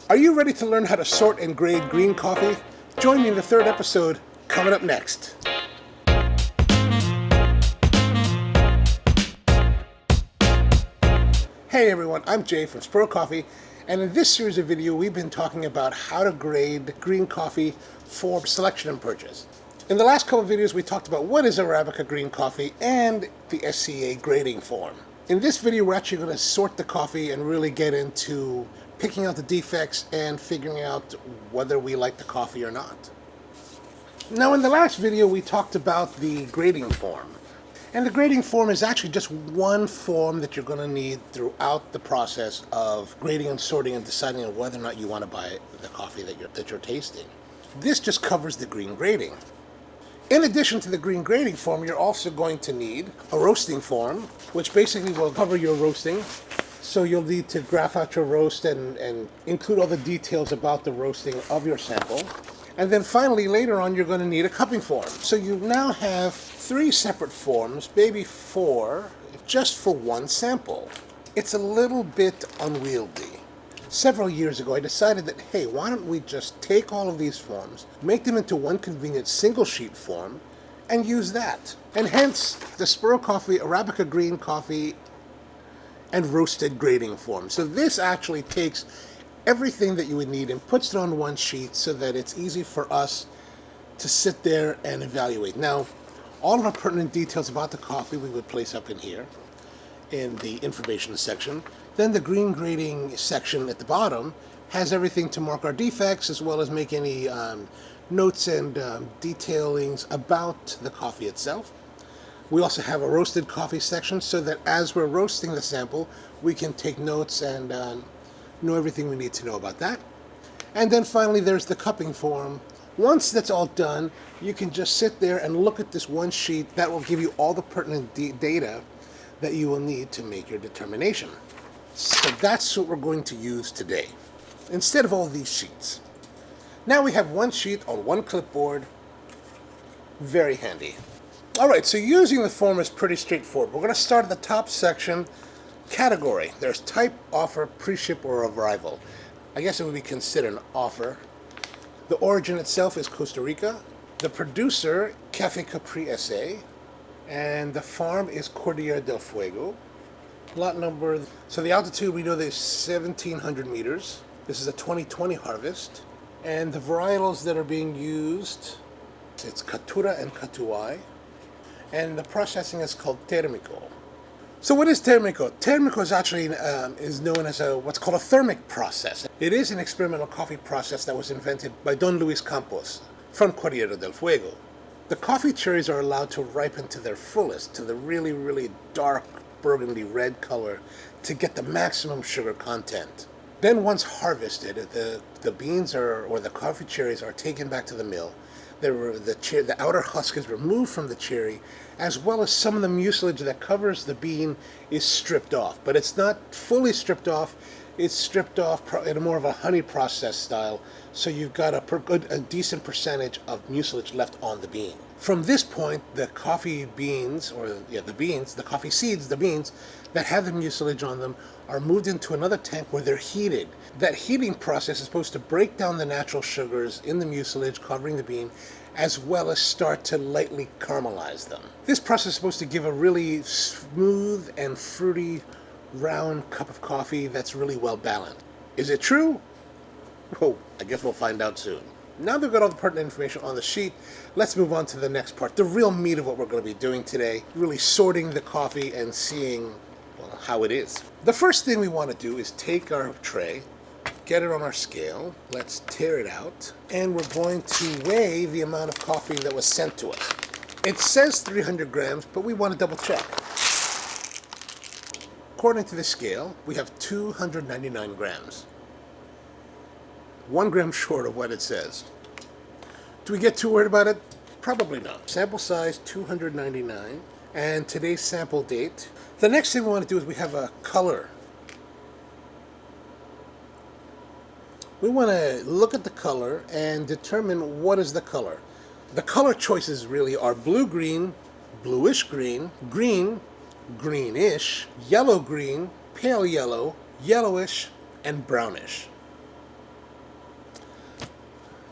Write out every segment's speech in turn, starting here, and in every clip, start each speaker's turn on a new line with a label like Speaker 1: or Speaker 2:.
Speaker 1: Are you ready to learn how to sort and grade green coffee? Join me in the third episode, coming up next. Hey everyone, I'm Jay from Spro Coffee, and in this series of video we've been talking about how to grade green coffee for selection and purchase. In the last couple of videos we talked about what is Arabica green coffee and the SCA grading form. In this video we're actually going to sort the coffee and really get into picking out the defects and figuring out whether we like the coffee or not. Now in the last video we talked about the grading form. And the grading form is actually just one form that you're going to need throughout the process of grading and sorting and deciding on whether or not you want to buy the coffee that you're tasting. This just covers the green grading. In addition to the green grading form, you're also going to need a roasting form, which basically will cover your roasting. So you'll need to graph out your roast and include all the details about the roasting of your sample. And then finally, later on, you're going to need a cupping form. So you now have 3 separate forms, maybe 4, just for one sample. It's a little bit unwieldy. Several years ago, I decided that, hey, why don't we just take all of these forms, make them into one convenient single sheet form, and use that. And hence, the Spro Coffee, Arabica Green Coffee, and Roasted Grading Form. So this actually takes everything that you would need and puts it on one sheet so that it's easy for us to sit there and evaluate. Now, all of our pertinent details about the coffee we would place up in here in the information section. Then the green grading section at the bottom has everything to mark our defects as well as make any notes and detailings about the coffee itself. We also have a roasted coffee section so that as we're roasting the sample, we can take notes and know everything we need to know about that. And then finally there's the cupping form. Once that's all done, you can just sit there and look at this one sheet that will give you all the pertinent data that you will need to make your determination. So that's what we're going to use today, instead of all these sheets. Now we have one sheet on one clipboard. Very handy. Alright, so using the form is pretty straightforward. We're going to start at the top section. Category. There's type, offer, pre-ship, or arrival. I guess it would be considered an offer. The origin itself is Costa Rica. The producer, Café Capri SA. And the farm is Cordillera del Fuego. Lot number. So the altitude, we know there's 1,700 meters. This is a 2020 harvest. And the varietals that are being used, it's Catura and Catuai. And the processing is called Termico. So what is Termico? Termico is actually is known as what's called a thermic process. It is an experimental coffee process that was invented by Don Luis Campos from Cordillera del Fuego. The coffee cherries are allowed to ripen to their fullest, to the really, really dark burgundy red color to get the maximum sugar content. Then once harvested, the beans or the coffee cherries are taken back to the mill. The outer husk is removed from the cherry, as well as some of the mucilage that covers the bean is stripped off. But it's not fully stripped off. It's stripped off in a more of a honey process style, so you've got a decent percentage of mucilage left on the bean. From this point, the coffee beans, the coffee seeds, the beans that have the mucilage on them are moved into another tank where they're heated. That heating process is supposed to break down the natural sugars in the mucilage covering the bean, as well as start to lightly caramelize them. This process is supposed to give a really smooth and fruity round cup of coffee that's really well balanced. Is it true? Oh, I guess we'll find out soon. Now that we've got all the pertinent information on the sheet, let's move on to the next part, the real meat of what we're going to be doing today, really sorting the coffee and seeing, well, how it is. The first thing we want to do is take our tray, get it on our scale, let's tear it out, and we're going to weigh the amount of coffee that was sent to us. It says 300 grams, but we want to double check. According to the scale, we have 299 grams. 1 gram short of what it says. Do we get too worried about it? Probably not. Sample size 299, and today's sample date. The next thing we want to do is we have a color. We want to look at the color and determine what is the color. The color choices really are blue-green, bluish-green, green, greenish, yellow-green, pale yellow, yellowish, and brownish.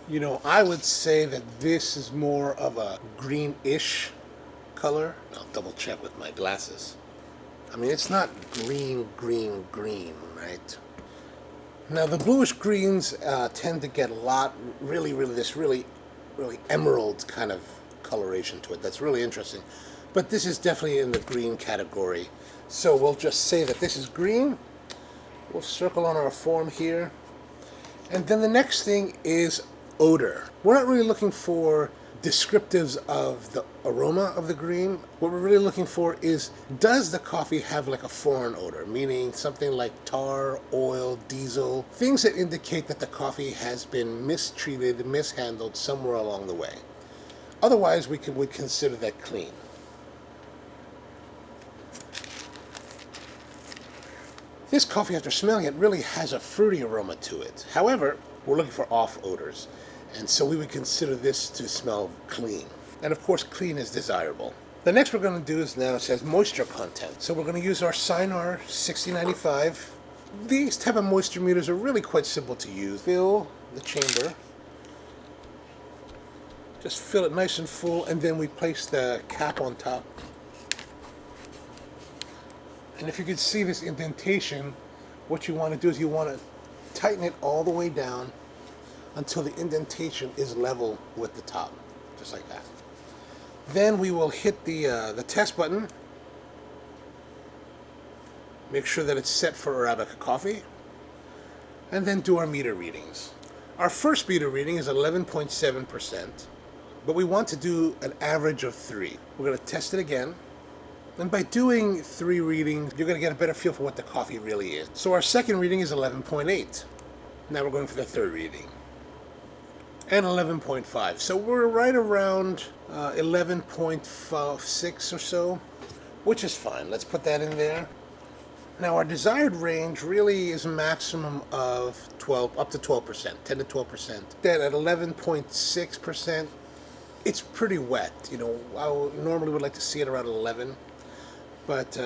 Speaker 1: You know, I would say that this is more of a greenish color. I'll double check with my glasses. I mean, it's not green, right? Now, the bluish greens tend to get a lot, really emerald kind of coloration to it. That's really interesting. But this is definitely in the green category. So we'll just say that this is green. We'll circle on our form here. And then the next thing is odor. We're not really looking for descriptives of the aroma of the green. What we're really looking for is, does the coffee have like a foreign odor, meaning something like tar, oil, diesel, things that indicate that the coffee has been mistreated, mishandled somewhere along the way. Otherwise, we would consider that clean. This coffee, after smelling it, really has a fruity aroma to it. However, we're looking for off odors, and so we would consider this to smell clean. And of course, clean is desirable. The next we're going to do is now, it says moisture content. So we're going to use our Sinar 6095. These type of moisture meters are really quite simple to use. Fill the chamber. Just fill it nice and full, and then we place the cap on top. And if you can see this indentation, what you want to do is you want to tighten it all the way down until the indentation is level with the top, just like that. Then we will hit the test button. Make sure that it's set for Arabica coffee, and then do our meter readings. Our first meter reading is 11.7%, but we want to do an average of 3. We're going to test it again. And by doing 3 readings, you're going to get a better feel for what the coffee really is. So our second reading is 11.8. Now we're going for the third reading. And 11.5. So we're right around 11.6 or so, which is fine. Let's put that in there. Now our desired range really is a maximum of 12, up to 12%, 10 to 12%. Then at 11.6%, it's pretty wet. You know, I normally would like to see it around 11. But,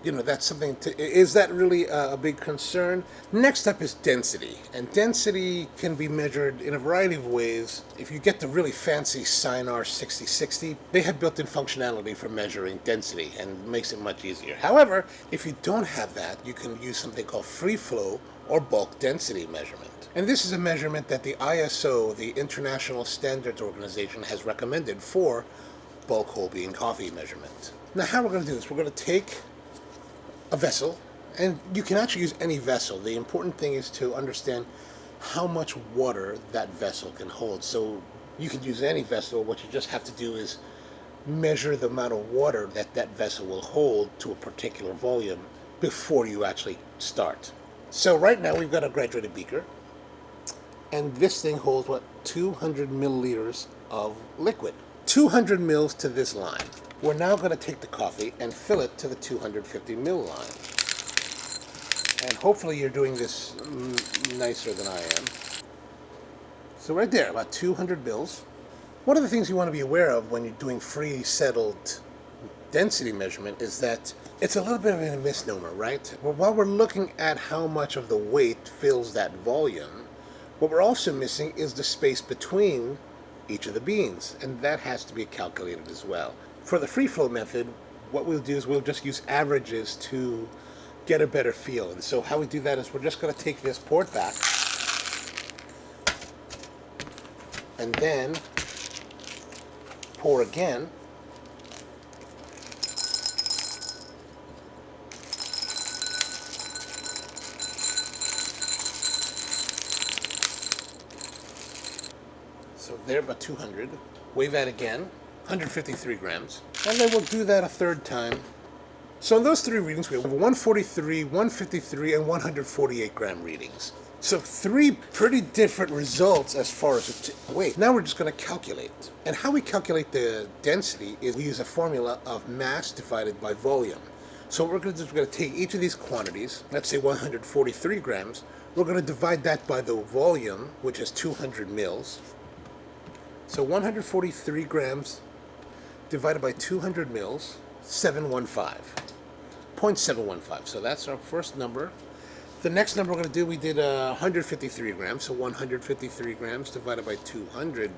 Speaker 1: you know, that's something is that really a big concern? Next up is density. And density can be measured in a variety of ways. If you get the really fancy Sinar 6060, they have built-in functionality for measuring density and makes it much easier. However, if you don't have that, you can use something called free flow or bulk density measurement. And this is a measurement that the ISO, the International Standards Organization, has recommended for bulk whole bean coffee measurement. Now, how we're going to do this, we're going to take a vessel, and you can actually use any vessel. The important thing is to understand how much water that vessel can hold. So you can use any vessel. What you just have to do is measure the amount of water that that vessel will hold to a particular volume before you actually start. So right now we've got a graduated beaker, and this thing holds, what, 200 milliliters of liquid. 200 mils to this line. We're now going to take the coffee and fill it to the 250 mil line. And hopefully you're doing this nicer than I am. So right there, about 200 mils. One of the things you want to be aware of when you're doing free settled density measurement is that it's a little bit of a misnomer, right? Well, while we're looking at how much of the weight fills that volume, what we're also missing is the space between each of the beans, and that has to be calculated as well. For the free flow method, what we'll do is we'll just use averages to get a better feel. And so how we do that is we're just going to take this, pour it back, and then pour again. So there, about 200. Wave that again. 153 grams, and then we'll do that a third time. So in those 3 readings, we have 143, 153, and 148 gram readings. So 3 pretty different results as far as weight. Now we're just going to calculate. And how we calculate the density is we use a formula of mass divided by volume. So what we're going to do is we're going to take each of these quantities, let's say 143 grams, we're going to divide that by the volume, which is 200 mils. So 143 grams divided by 200 mils, 0.715. So that's our first number. The next number we're going to do, we did 153 grams, so 153 grams divided by 200,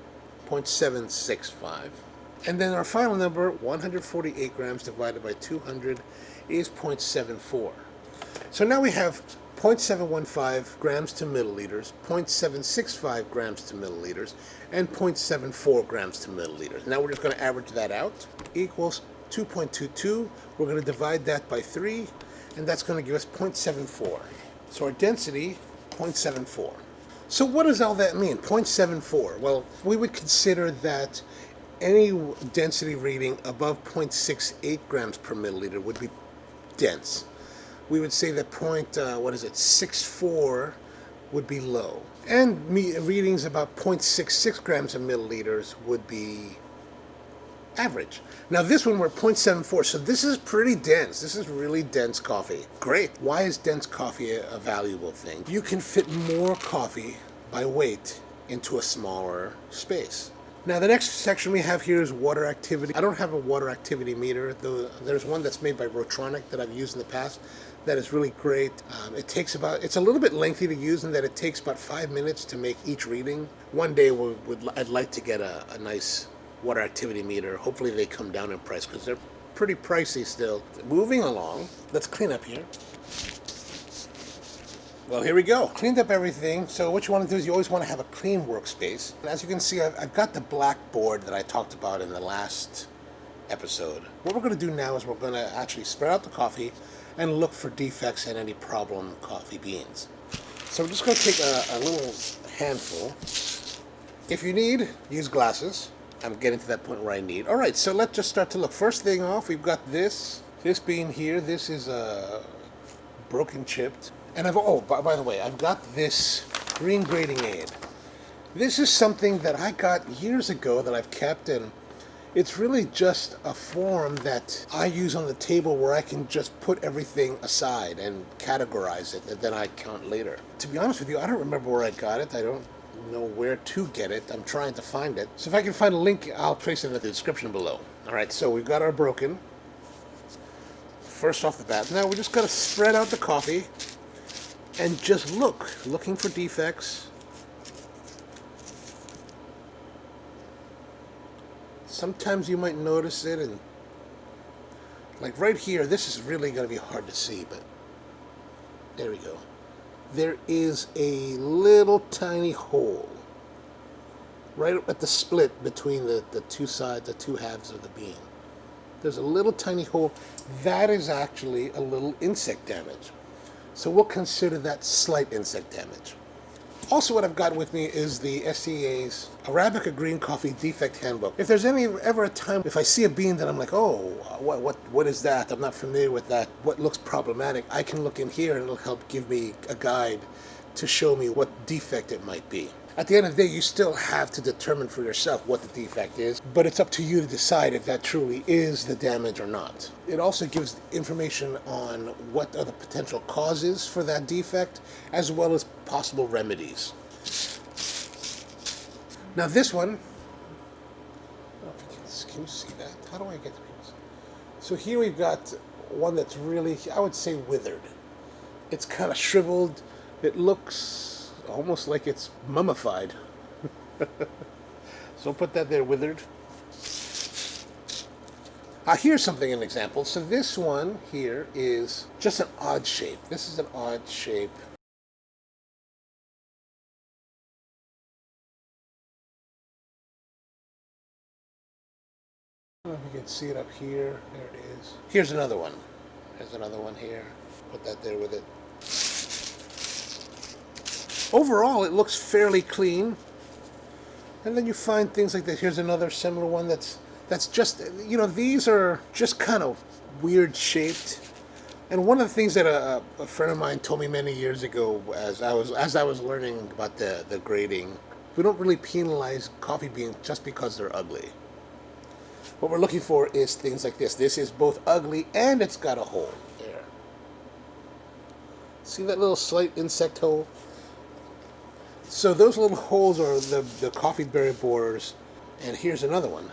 Speaker 1: 0.765. And then our final number, 148 grams divided by 200 is 0.74. So now we have 0.715 grams to milliliters, 0.765 grams to milliliters, and 0.74 grams to milliliters. Now we're just going to average that out, equals 2.22. We're going to divide that by 3, and that's going to give us 0.74. So our density, 0.74. So what does all that mean, 0.74? Well, we would consider that any density reading above 0.68 grams per milliliter would be dense. We would say that 0.64 would be low. And readings about 0.66 grams a milliliters would be average. Now this one we're 0.74, so this is pretty dense. This is really dense coffee. Great. Why is dense coffee a valuable thing? You can fit more coffee by weight into a smaller space. Now the next section we have here is water activity. I don't have a water activity meter, though there's one that's made by Rotronic that I've used in the past that is really great. It's a little bit lengthy to use in that it takes about 5 minutes to make each reading. One day I'd like to get a nice water activity meter. Hopefully they come down in price because they're pretty pricey still. Moving along, let's clean up here. Well, here we go. Cleaned up everything. So what you want to do is you always want to have a clean workspace. And as you can see, I've got the black board that I talked about in the last episode. What we're going to do now is we're going to actually spread out the coffee and look for defects and any problem coffee beans. So we're just going to take a little handful. If you need, use glasses. I'm getting to that point where I need. All right, so let's just start to look. First thing off, we've got this bean here. This is broken chipped. And by the way, I've got this green grading aid. This is something that I got years ago that I've kept, and it's really just a form that I use on the table where I can just put everything aside and categorize it, and then I count later. To be honest with you, I don't remember where I got it. I don't know where to get it. I'm trying to find it. So if I can find a link, I'll place it in the description below. All right, so we've got our broken. First off the bat. Now we're just going to spread out the coffee and just looking for defects. Sometimes you might notice it, and like right here, this is really going to be hard to see, but there we go. There is a little tiny hole right at the split between the two sides, the two halves of the bean. There's a little tiny hole. That is actually a little insect damage. So we'll consider that slight insect damage. Also, what I've got with me is the SCA's Arabica Green Coffee Defect Handbook. If there's ever a time if I see a bean that I'm like, oh, what is that? I'm not familiar with that. What looks problematic? I can look in here and it'll help give me a guide to show me what defect it might be. At the end of the day, you still have to determine for yourself what the defect is, but it's up to you to decide if that truly is the damage or not. It also gives information on what are the potential causes for that defect, as well as possible remedies. Now this one, can you see that? How do I get this? So here we've got one that's really, I would say, withered. It's kind of shriveled. It looks almost like it's mummified. So put that there, withered. Here's an example. So this one here is just an odd shape. This is an odd shape. I don't know if you can see it up here. There it is. Here's another one. There's another one here. Put that there with it. Overall, it looks fairly clean. And then you find things like this. Here's another similar one that's just, these are just kind of weird shaped. And one of the things that a friend of mine told me many years ago as I was learning about the grading, we don't really penalize coffee beans just because they're ugly. What we're looking for is things like this. This is both ugly and it's got a hole there. See that little slight insect hole? So those little holes are the coffee berry borers, and here's another one.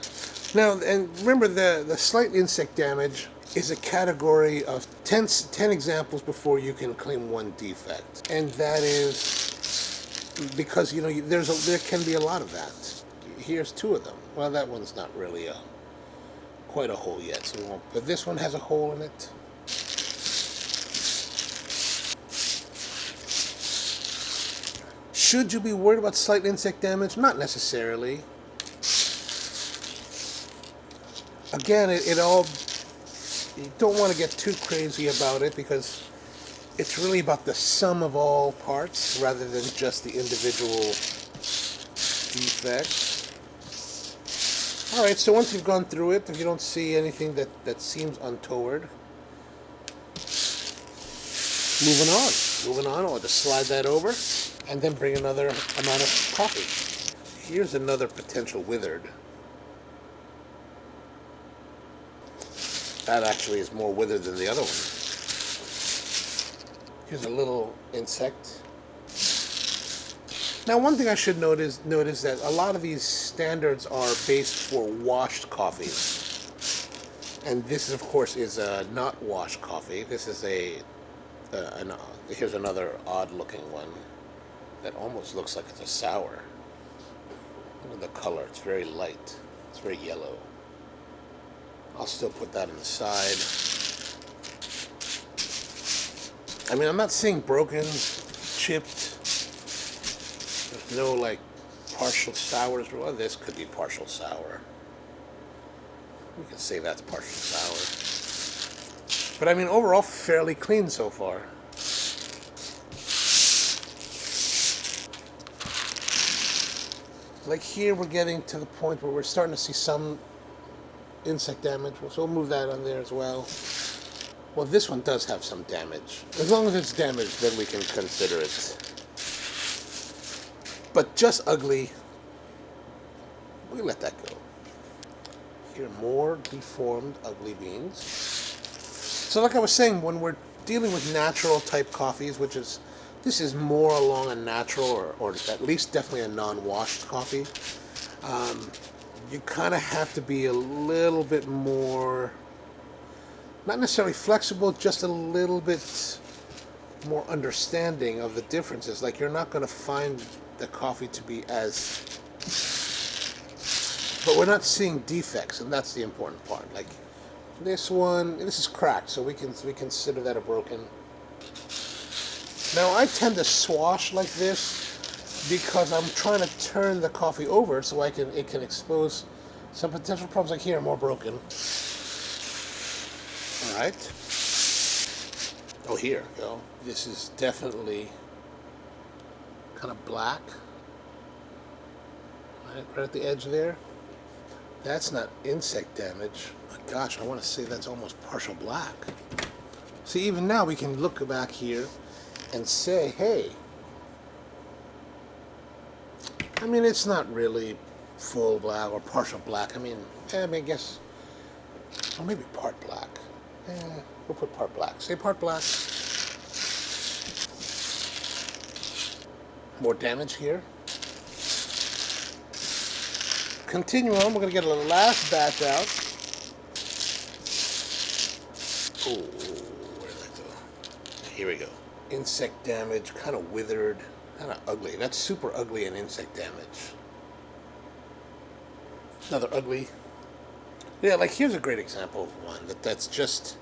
Speaker 1: Now, and remember the slight insect damage, is a category of 10 examples before you can claim one defect. And that is because, you know, there can be a lot of that. Here's 2 of them. Well, that one's not really quite a hole yet, so we won't. But this one has a hole in it. Should you be worried about slight insect damage? Not necessarily. Again, you don't want to get too crazy about it because it's really about the sum of all parts rather than just the individual defects. Alright, so once you've gone through it, if you don't see anything that seems untoward, moving on, I'll just slide that over and then bring another amount of coffee. Here's another potential withered. That actually is more withered than the other one. Here's a little insect. Now, one thing I should notice that a lot of these standards are based for washed coffees. And this, of course, is a not washed coffee. This is here's another odd-looking one that almost looks like it's a sour. Look at the color. It's very light. It's very yellow. I'll still put that on the side. I mean, I'm not seeing broken, chipped. There's no, like, partial sours. Well, this could be partial sour. We can say that's partial sour. But, I mean, overall, fairly clean so far. Like here, we're getting to the point where we're starting to see some insect damage, so we'll move that on there as well. Well, this one does have some damage. As long as it's damaged, then we can consider it. But just ugly, we let that go. Here, more deformed, ugly beans. So like I was saying, when we're dealing with natural type coffees, this is more along a natural or at least definitely a non-washed coffee, you kind of have to be a little bit more, not necessarily flexible, just a little bit more understanding of the differences. Like, you're not going to find the coffee to be as, but we're not seeing defects, and that's the important part. Like this one, this is cracked, so we consider that a broken. Now, I tend to swash like this because I'm trying to turn the coffee over so it can expose some potential problems. Like here, more broken. All right. Oh, here we go. This is definitely kind of black. Right at the edge there. That's not insect damage. My gosh, I want to say that's almost partial black. See, even now we can look back here and say, hey, I mean, it's not really full black or partial black. I guess, or maybe part black. We'll put part black. Say part black. More damage here. Continue on. We're going to get a last batch out. Oh, where did that go? Here we go. Insect damage, kind of withered, kind of ugly. That's super ugly and insect damage. Another ugly. Yeah, like here's a great example of one that's just,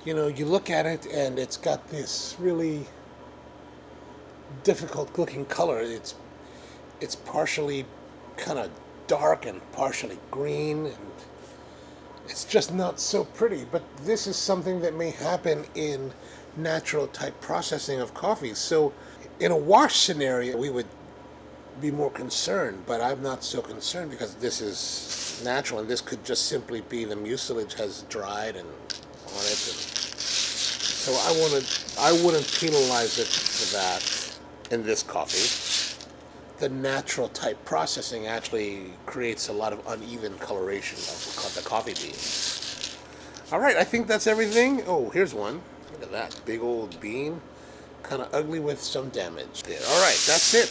Speaker 1: you know, you look at it and it's got this really difficult looking color. It's partially kind of dark and partially green, and it's just not so pretty. But this is something that may happen in natural type processing of coffee. So in a wash scenario, we would be more concerned, but I'm not so concerned because this is natural, and this could just simply be the mucilage has dried and on it. And so I wouldn't penalize it for that in this coffee. The natural type processing actually creates a lot of uneven coloration of the coffee beans. All right, I think that's everything. Oh, here's one. Look at that big old bean, kind of ugly with some damage there. All right, that's it.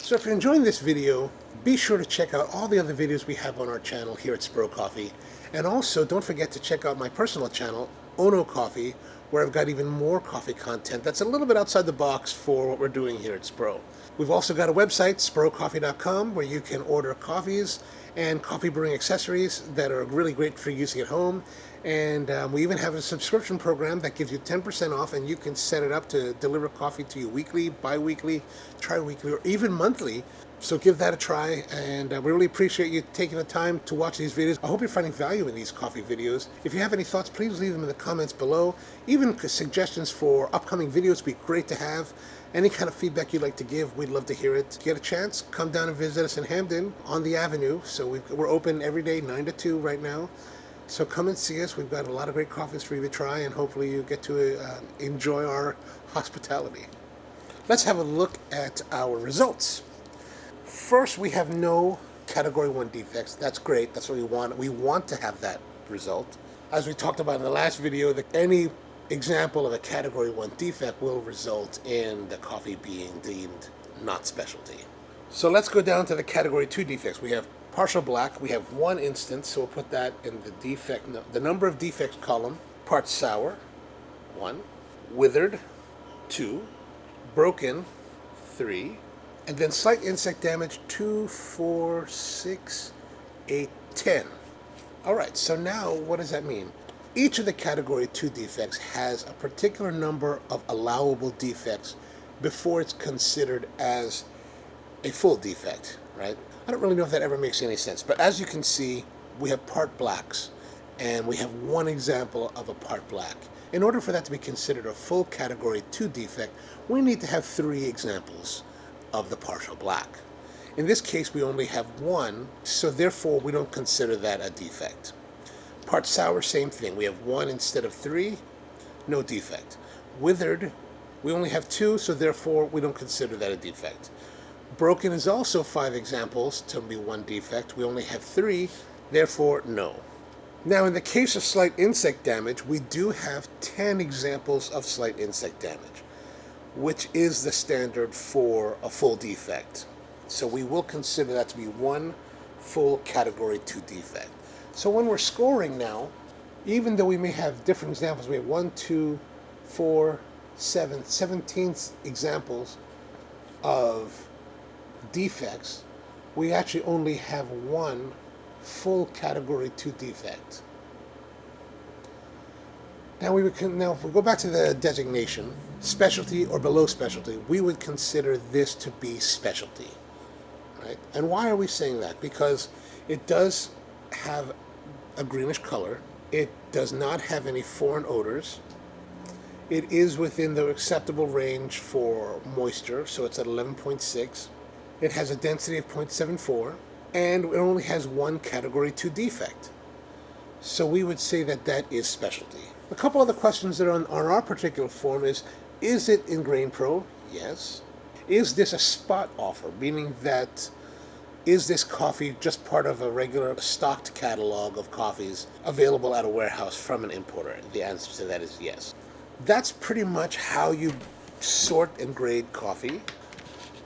Speaker 1: So if you're enjoying this video, be sure to check out all the other videos we have on our channel here at Spro Coffee. And also, don't forget to check out my personal channel, Onocoffee, where I've got even more coffee content that's a little bit outside the box for what we're doing here at Spro. We've also got a website, sprocoffee.com, where you can order coffees and coffee brewing accessories that are really great for using at home. And we even have a subscription program that gives you 10% off, and you can set it up to deliver coffee to you weekly, bi-weekly, tri-weekly, or even monthly. So give that a try, and we really appreciate you taking the time to watch these videos. I hope you're finding value in these coffee videos. If you have any thoughts, please leave them in the comments below. Even suggestions for upcoming videos would be great to have. Any kind of feedback you'd like to give, we'd love to hear it. Get a chance, come down and visit us in Hamden on the Avenue. So we're open every day, 9 to 2 right now. So come and see us. We've got a lot of great coffees for you to try, and hopefully you get to enjoy our hospitality. Let's have a look at our results. First, we have no Category 1 defects. That's great. That's what we want. We want to have that result. As we talked about in the last video, that any example of a Category 1 defect will result in the coffee being deemed not specialty. So let's go down to the Category 2 defects. We have partial black. We have one instance, so we'll put that in the defect, the number of defects column. Part sour, 1. Withered, 2. Broken, 3. And then slight insect damage, 2, 4, 6, 8, 10. All right, so now what does that mean? Each of the Category 2 defects has a particular number of allowable defects before it's considered as a full defect, right? I don't really know if that ever makes any sense, but as you can see, we have part blacks, and we have one example of a part black. In order for that to be considered a full Category 2 defect, we need to have 3 examples of the partial black. In this case, we only have one, so therefore we don't consider that a defect. Part sour, same thing. We have 1 instead of 3, no defect. Withered, we only have 2, so therefore we don't consider that a defect. Broken is also 5 examples to be 1 defect. We only have 3, therefore no. Now in the case of slight insect damage, we do have 10 examples of slight insect damage, which is the standard for a full defect. So we will consider that to be 1 full Category 2 defect. So when we're scoring now, even though we may have different examples, we have 1, 2, 4, 7, 17 examples of defects, we actually only have 1 full Category 2 defect. Now if we go back to the designation, specialty or below specialty, we would consider this to be specialty, right? And why are we saying that? Because it does have a greenish color. It does not have any foreign odors. It is within the acceptable range for moisture, so it's at 11.6. It has a density of 0.74, and it only has 1 Category 2 defect. So we would say that that is specialty. A couple other questions that are on our particular form is it in Grain Pro? Yes. Is this a spot offer, meaning that is this coffee just part of a regular stocked catalog of coffees available at a warehouse from an importer? The answer to that is yes. That's pretty much how you sort and grade coffee.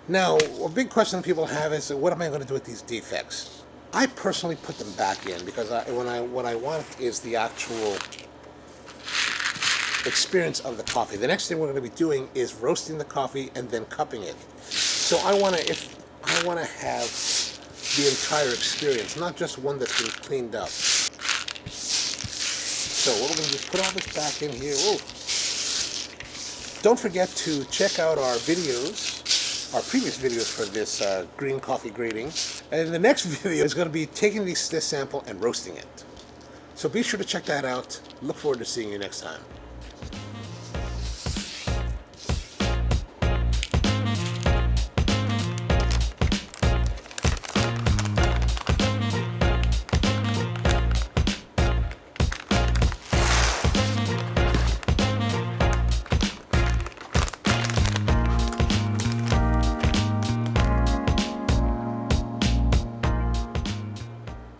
Speaker 1: Now, a big question people have is, what am I going to do with these defects? I personally put them back in because what I want is the actual experience of the coffee. The next thing we're going to be doing is roasting the coffee and then cupping it. So I want to have the entire experience, not just one that's been cleaned up. So we're going to just put all this back in here. Whoa. Don't forget to check out our videos, our previous videos for this green coffee grading. And the next video is going to be taking this sample and roasting it. So be sure to check that out. Look forward to seeing you next time.